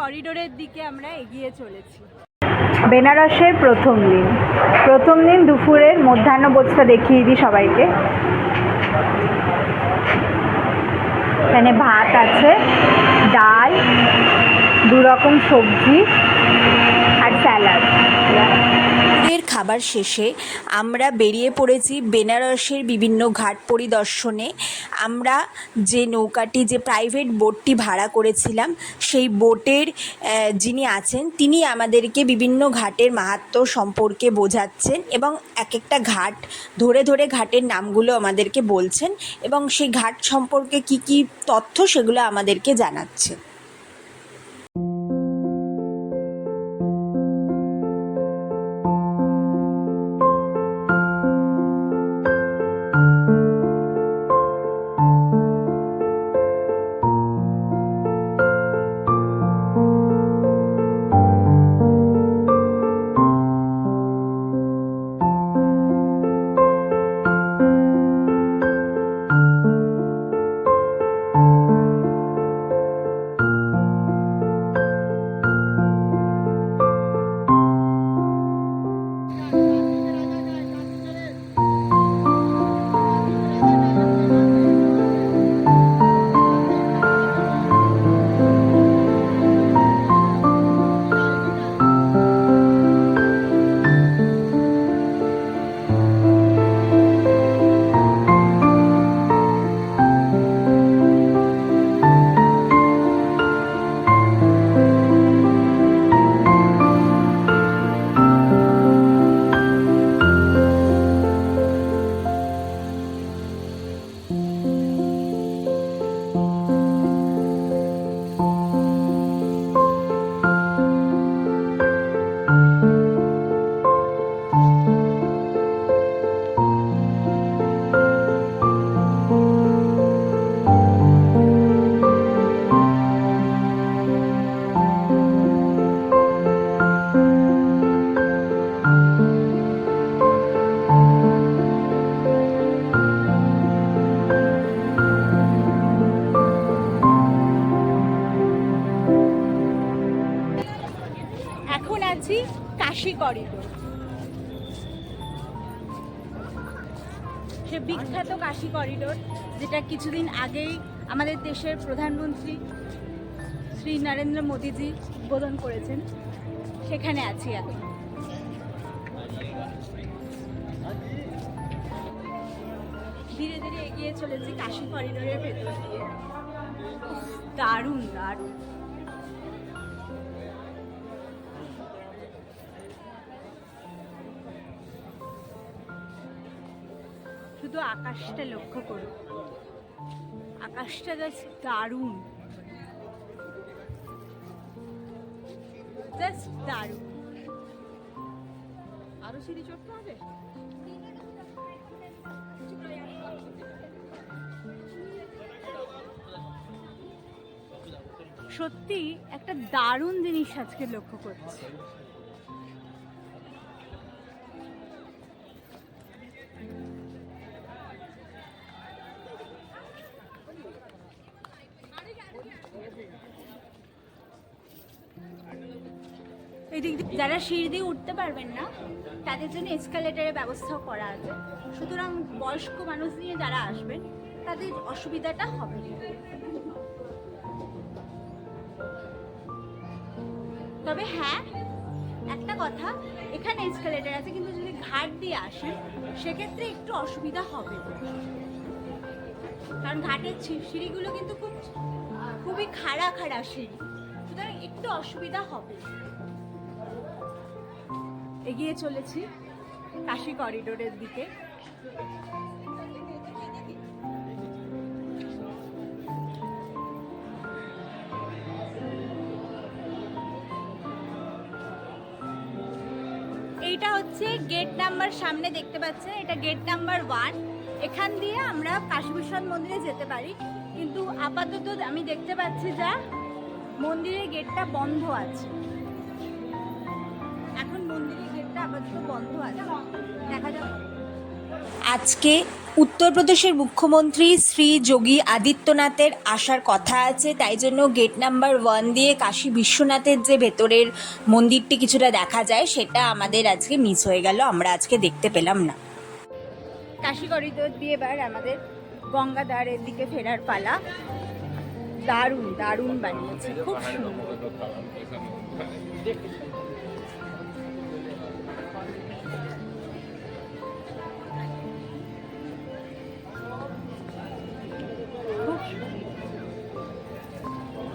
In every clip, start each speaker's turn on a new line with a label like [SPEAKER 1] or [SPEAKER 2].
[SPEAKER 1] করিডোরের দিকে আমরা এগিয়ে চলেছি।
[SPEAKER 2] বেনারসের প্রথম দিন দুপুরের মধ্যাহ্নভোজটা দেখিয়ে দিই সবাইকে। এখানে ভাত আছে, ডাল, 2 রকম সবজি আর স্যালাড।
[SPEAKER 3] এর খাবার শেষে আমরা বেরিয়ে পড়েছি বেনারসের বিভিন্ন ঘাট পরিদর্শনে। আমরা যে নৌকাটি, যে প্রাইভেট বোটটি ভাড়া করেছিলাম, সেই বোটের যিনি আছেন তিনি আমাদেরকে বিভিন্ন ঘাটের মাহাত্ম্য সম্পর্কে বোঝাচ্ছেন এবং এক একটা ঘাট ধরে ধরে ঘাটের নামগুলো আমাদেরকে বলছেন এবং সেই ঘাট সম্পর্কে কি কি তথ্য সেগুলো আমাদেরকে জানাচ্ছে।
[SPEAKER 1] কাশী করিডোর, সে বিখ্যাত কাশী করিডোর, যেটা কিছুদিন আগেই আমাদের দেশের প্রধানমন্ত্রী শ্রী নরেন্দ্র মোদীজি উদ্বোধন করেছেন। সেখানে আছি এখন। ধীরে ধীরে এগিয়ে চলেছি কাশী করিডোরের ভেতর দিয়ে। দারুণ দারুণ। শুধু আকাশটা লক্ষ্য করুন, আকাশটা জাস্ট দারুণ, জাস্ট দারুণ। আরো সিঁড়ি চড়তে হবে। সত্যি একটা দারুণ জিনিস আজকে লক্ষ্য করছি। যারা সিঁড়ি দিয়ে উঠতে পারবেন না তাদের জন্য এসকালেটরের ব্যবস্থাও করা আছে, সুতরাং বয়স্ক মানুষ নিয়ে যারা আসবেন তাদের অসুবিধাটা হবে না। তবে হ্যাঁ, একটা কথা, এখানে এসকালেটর আছে, কিন্তু যদি ঘাট দিয়ে আসেন সেক্ষেত্রে একটু অসুবিধা হবে, কারণ ঘাটের সিঁড়িগুলো কিন্তু খুবই খাড়া খাড়া সিঁড়ি, সুতরাং একটু অসুবিধা হবে। এগিয়ে চলেছি কাশী করিডোরের দিকে। এইটা হচ্ছে গেট নাম্বার, সামনে দেখতে পাচ্ছেন, এটা গেট নাম্বার 1। এখান দিয়ে আমরা কাশী বিশ্বনাথ মন্দিরে যেতে পারি, কিন্তু আপাতত আমি দেখতে পাচ্ছি যা মন্দিরের গেটটা বন্ধ আছে। এখন মন্দিরের গেটটা আপাতত বন্ধ আছে, দেখা যাক।
[SPEAKER 3] আজকে উত্তরপ্রদেশের মুখ্যমন্ত্রী শ্রী যোগী আদিত্যনাথের আসার কথা আছে, তাই জন্য গেট নাম্বার 1 দিয়ে কাশী বিশ্বনাথের যে ভেতরের মন্দিরটি কিছুটা দেখা যায় সেটা আমাদের আজকে মিস হয়ে গেল, আমরা আজকে দেখতে পেলাম না।
[SPEAKER 1] কাশী করিডোর দিয়ে এবার আমাদের গঙ্গাধারের দিকে ফেরার পালা। দারুণ দারুণ বানিয়েছে, খুব সুন্দর।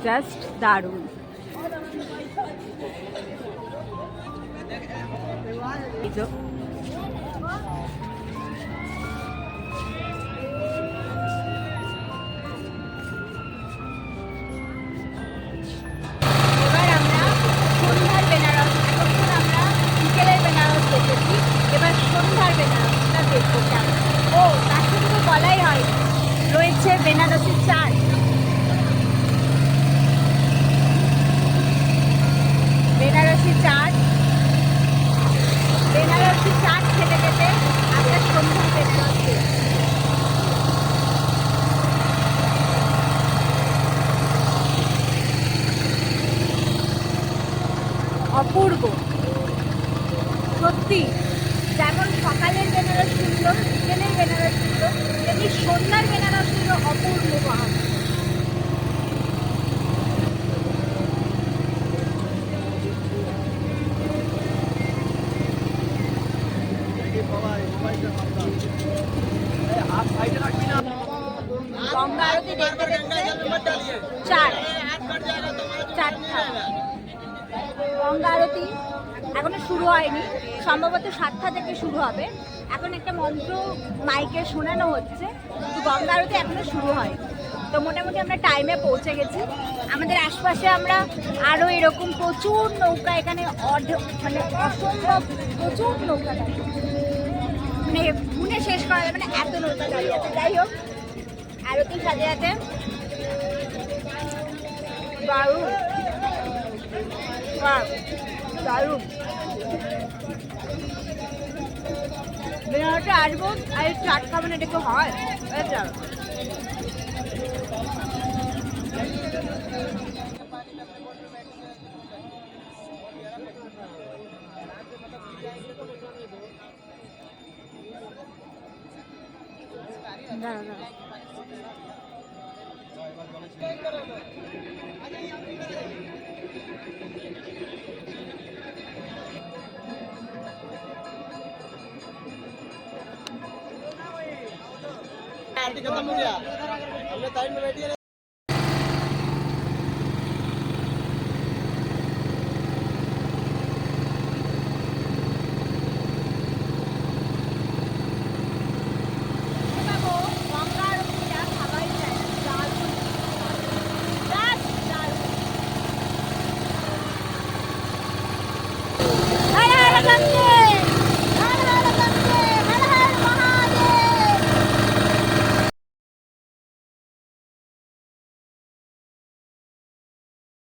[SPEAKER 1] জাস্ট দারুণ। এই যে এবার আমরা সন্ধ্যার বেনারস, এতক্ষণ আমরা বিকেলের বেনারস দেখেছি, এবার সন্ধ্যার বেনারসটা দেখবো কেমন। ও তার সাথে তো বলাই হয়, রয়েছে বেনারসি চাট। বেনারসি চাট, বেনারসি চাট খেতে খেতে আমরা সন্ধ্যার বেনারস দেখি। অপূর্ব সত্যি, যেমন সকালের বেনারস সুন্দর, বিকেলের বেনারস সুন্দর, তেমনি সন্ধ্যার বেনারসেরও অপূর্ব ভাব। গঙ্গা আরতি দেখতে দেখতে চারটা গঙ্গা আরতি এখনো শুরু হয়নি, সম্ভবত 7টা থেকে শুরু হবে। এখন একটা মন্ত্র মাইকে শোনানো হচ্ছে, কিন্তু গঙ্গা আরতি এখনো শুরু হয়নি। তো মোটামুটি আমরা টাইমে পৌঁছে গেছি। আমাদের আশপাশে আমরা আরও এরকম প্রচুর নৌকা, এখানে মানে অসম্ভব প্রচুর নৌকা দাঁড়িয়ে, মানে গুনে শেষ করা যাবে না এত নৌকা দাঁড়িয়ে আছে। যাই হোক, আরতির সাথে সাথে দারুণ দারুণ বেনারসে আসবো আর চাট খাবো না, এটা কেউ হয়?
[SPEAKER 4] खत्म हो गया, हमने टाइम में बैठी है।
[SPEAKER 1] Hare Hare Ganga!